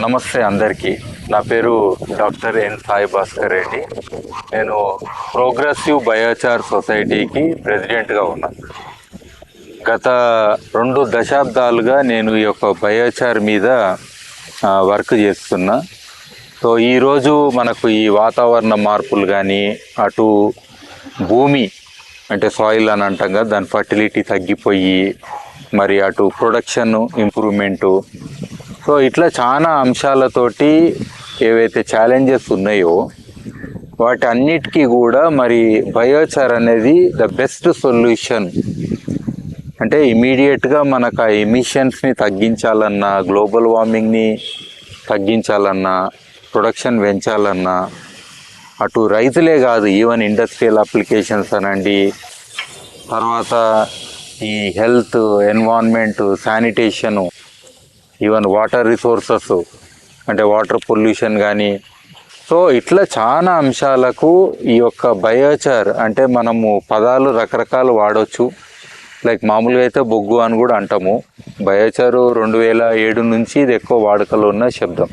నమస్తే అందరికీ. నా పేరు డాక్టర్ ఎన్ సాయి భాస్కర్ రెడ్డి. నేను ప్రోగ్రెసివ్ బయోచార్ సొసైటీకి ప్రెసిడెంట్గా ఉన్నాను. గత 2 దశాబ్దాలుగా నేను ఈ యొక్క బయోచార్ మీద వర్క్ చేస్తున్నా. సో ఈరోజు మనకు ఈ వాతావరణ మార్పులు కానీ, అటు భూమి అంటే సాయిల్ అని అంటాం కదా, దాని ఫర్టిలిటీ తగ్గిపోయి, మరి అటు ప్రొడక్షన్ ఇంప్రూవ్మెంటు, సో ఇట్లా చాలా అంశాలతోటి ఏవైతే ఛాలెంజెస్ ఉన్నాయో వాటి అన్నిటికీ కూడా మరి బయోచార్ అనేది ద బెస్ట్ సొల్యూషన్. అంటే ఇమీడియట్గా మనకు ఆ ఎమిషన్స్ని తగ్గించాలన్నా, గ్లోబల్ వార్మింగ్ని తగ్గించాలన్నా, ప్రొడక్షన్ పెంచాలన్నా, అటు రైతులే కాదు, ఈవెన్ ఇండస్ట్రియల్ అప్లికేషన్స్ అనండి, తర్వాత ఈ health, environment, sanitation, even water resources అంటే వాటర్ పొల్యూషన్ కానీ, సో ఇట్లా చాలా అంశాలకు ఈ యొక్క బయోచార్ అంటే మనము పదాలు రకరకాలు వాడవచ్చు. లైక్ మామూలుగా అయితే బొగ్గు అని కూడా అంటాము. బయోచారు 2007 నుంచి ఇది ఎక్కువ వాడుకలో ఉన్న శబ్దం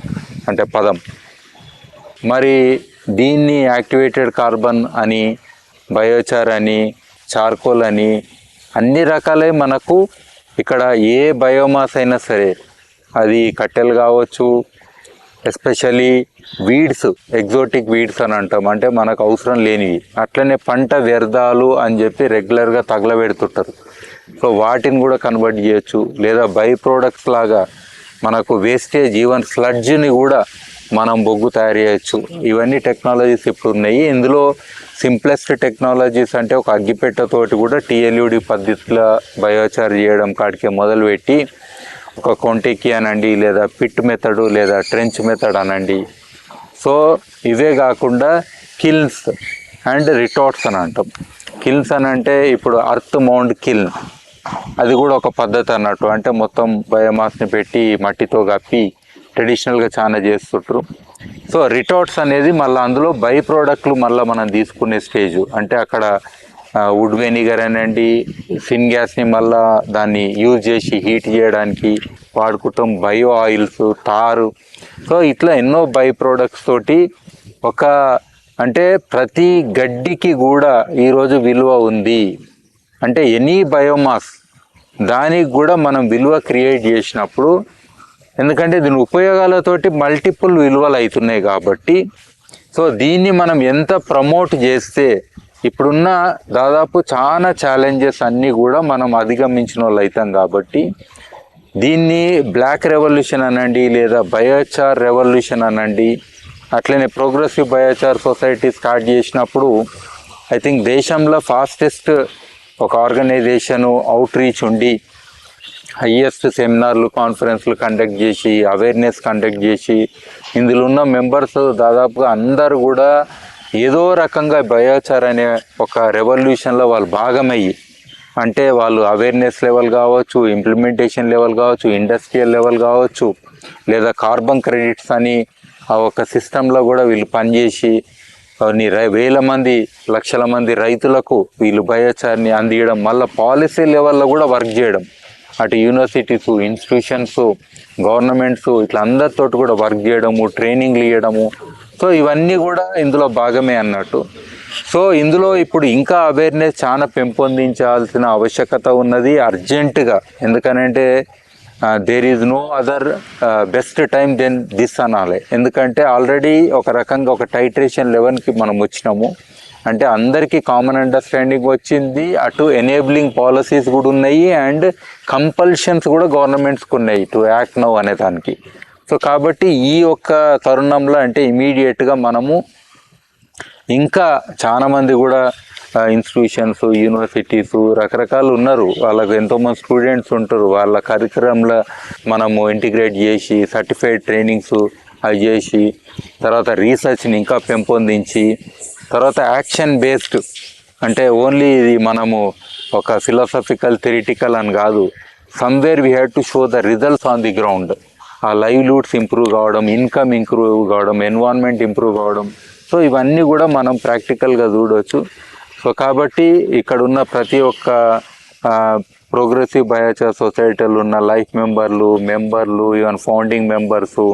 అంటే పదం. మరి దీన్ని యాక్టివేటెడ్ కార్బన్ అని, బయోచార్ అని, చార్కోల్ అని అన్ని రకాలే మనకు ఇక్కడ ఏ బయోమాస్ అయినా సరే, అది కట్టెలు కావచ్చు, ఎస్పెషలీ వీడ్స్, ఎగ్జోటిక్ వీడ్స్ అని అంటాం, అంటే మనకు అవసరం లేనివి, అట్లనే పంట వ్యర్థాలు అని చెప్పి రెగ్యులర్గా తగలబెడుతుంటారు. సో వాటిని కూడా కన్వర్ట్ చేయొచ్చు. లేదా బై ప్రోడక్ట్స్ లాగా మనకు వేస్టేజ్, ఈవెన్ స్లడ్జ్ని కూడా మనం బొగ్గు తయారు చేయొచ్చు. ఇవన్నీ టెక్నాలజీస్ ఇప్పుడు ఉన్నాయి. ఇందులో సింప్లెస్ట్ టెక్నాలజీస్ అంటే ఒక అగ్గిపెట్టతోటి కూడా టీఎల్యూడి పద్ధతిలో బయోచార్ చేయడం కాడికే మొదలుపెట్టి ఒక కొంటెక్కి అనండి, లేదా పిట్ మెథడు, లేదా ట్రెంచ్ మెథడ్ అనండి. సో ఇవే కాకుండా కిల్న్స్ అండ్ రిటార్ట్స్ అని అంటాం. కిల్న్స్ అని అంటే ఇప్పుడు అర్త్ మౌండ్ కిల్న్, అది కూడా ఒక పద్ధతి అన్నట్టు. అంటే మొత్తం బయోమాస్ని పెట్టి మట్టితో కప్పి ట్రెడిషనల్గా చాలా చేస్తుంటారు. సో రిటార్ట్స్ అనేది మళ్ళీ అందులో బై ప్రోడక్ట్లు మళ్ళీ మనం తీసుకునే స్టేజు. అంటే అక్కడ వుడ్ వెనిగర్ అనండి, సిన్ గ్యాస్ని మళ్ళీ దాన్ని యూజ్ చేసి హీట్ చేయడానికి వాడుకుంటాం. బయో ఆయిల్స్, తారు, సో ఇట్లా ఎన్నో బై ప్రోడక్ట్స్ తోటి ఒక అంటే ప్రతి గడ్డికి కూడా ఈరోజు విలువ ఉంది. అంటే ఎనీ బయోమాస్ దానికి కూడా మనం విలువ క్రియేట్ చేసినప్పుడు, ఎందుకంటే దీని ఉపయోగాలతోటి మల్టిపుల్ విలువలు అవుతున్నాయి కాబట్టి, సో దీన్ని మనం ఎంత ప్రమోట్ చేస్తే ఇప్పుడున్న దాదాపు చాలా ఛాలెంజెస్ అన్నీ కూడా మనం అధిగమించిన వాళ్ళు అవుతాం. కాబట్టి దీన్ని బ్లాక్ రెవల్యూషన్ అనండి, లేదా బయోచార్ రెవల్యూషన్ అనండి, అట్లనే ప్రోగ్రెసివ్ బయోచార్ సొసైటీ స్టార్ట్ చేసినప్పుడు ఐ థింక్ దేశంలో ఫాస్టెస్ట్ ఒక ఆర్గనైజేషను అవుట్ రీచ్ ఉండి హయ్యెస్ట్ సెమినార్లు, కాన్ఫరెన్స్లు కండక్ట్ చేసి, అవేర్నెస్ కండక్ట్ చేసి, ఇందులో ఉన్న మెంబర్స్ దాదాపుగా అందరూ కూడా ఏదో రకంగా బయోచార్ అనే ఒక రెవల్యూషన్లో వాళ్ళు భాగమయ్యి, అంటే వాళ్ళు అవేర్నెస్ లెవెల్ కావచ్చు, ఇంప్లిమెంటేషన్ లెవెల్ కావచ్చు, ఇండస్ట్రియల్ లెవెల్ కావచ్చు, లేదా కార్బన్ క్రెడిట్స్ అని ఆ ఒక సిస్టంలో కూడా వీళ్ళు పనిచేసి కొన్ని వేల మంది, లక్షల మంది రైతులకు వీళ్ళు బయోచార్ని అందియడం, మళ్ళీ పాలసీ లెవెల్లో కూడా వర్క్ చేయడం, అటు యూనివర్సిటీస్, ఇన్స్టిట్యూషన్స్, గవర్నమెంట్స్ ఇట్లా అందరితో కూడా వర్క్ చేయడము, ట్రైనింగ్లు ఇవ్వడము. సో ఇవన్నీ కూడా ఇందులో భాగమే అన్నట్టు. సో ఇందులో ఇప్పుడు ఇంకా అవేర్నెస్ చాలా పెంపొందించాల్సిన ఆవశ్యకత ఉన్నది అర్జెంటుగా. ఎందుకనంటే there is no other best time than this అనాలి. ఎందుకంటే ఆల్రెడీ ఒక రకంగా ఒక టైట్రేషన్ లెవెల్కి మనం వచ్చినాము. అంటే అందరికీ కామన్ అండర్స్టాండింగ్ వచ్చింది, అటు ఎనేబులింగ్ పాలసీస్ కూడా ఉన్నాయి, అండ్ కంపల్షన్స్ కూడా గవర్నమెంట్స్కి ఉన్నాయి టు యాక్ట్ నౌ అనే దానికి. సో కాబట్టి ఈ యొక్క తరుణంలో అంటే ఇమీడియట్గా మనము ఇంకా చాలామంది కూడా ఇన్స్టిట్యూషన్స్, యూనివర్సిటీసు రకరకాలు ఉన్నారు, వాళ్ళకు ఎంతోమంది స్టూడెంట్స్ ఉంటారు, వాళ్ళ కరికులంలో మనము ఇంటిగ్రేట్ చేసి సర్టిఫైడ్ ట్రైనింగ్స్ అవి చేసి, తర్వాత రీసెర్చ్ని ఇంకా పెంపొందించి, తర్వాత యాక్షన్ బేస్డ్ అంటే ఓన్లీ ఇది మనము ఒక ఫిలాసఫికల్, థియరిటికల్ అని కాదు, somewhere we have to show the results on the ground. ఆ లైవ్లీహుడ్స్ ఇంప్రూవ్ కావడం, ఇన్కమ్ ఇంప్రూవ్ కావడం, ఎన్విరాన్మెంట్ ఇంప్రూవ్ కావడం, సో ఇవన్నీ కూడా మనం ప్రాక్టికల్గా చూడవచ్చు. సో కాబట్టి ఇక్కడ ఉన్న ప్రతి ఒక్క ప్రోగ్రెసివ్ బయాచార్ సొసైటీలో ఉన్న లైఫ్ మెంబర్లు even founding members,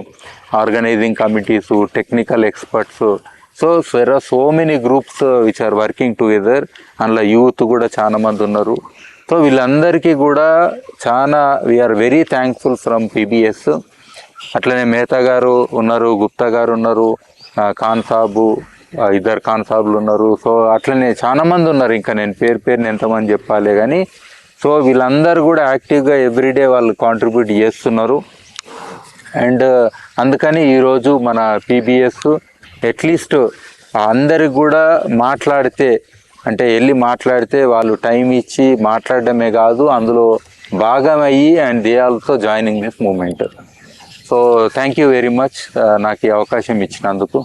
organising committees, technical experts. So there are so many groups which are working together. అందులో యూత్ కూడా చాలా మంది ఉన్నారు. సో వీళ్ళందరికీ కూడా చాలా we are very thankful from PBS. అట్లనే మేహతా గారు ఉన్నారు, గుప్తా గారు ఉన్నారు, ఖాన్ సాబు, ఇద్దరు ఖాన్ సాబులు ఉన్నారు. సో అట్లనే చాలా మంది ఉన్నారు, ఇంకా నేను పేరుని ఎంతమంది చెప్పాలి కానీ. సో వీళ్ళందరూ కూడా యాక్టివ్గా ఎవ్రీడే వాళ్ళు కాంట్రిబ్యూట్ చేస్తున్నారు. అండ్ అందుకని ఈరోజు మన పీబీఎస్ అట్లీస్ట్ అందరికి కూడా మాట్లాడితే, అంటే వెళ్ళి మాట్లాడితే వాళ్ళు టైం ఇచ్చి మాట్లాడడమే కాదు, అందులో భాగమయ్యి and they also joining this moment. So thank you very much నాకు ఈ అవకాశం ఇచ్చినందుకు.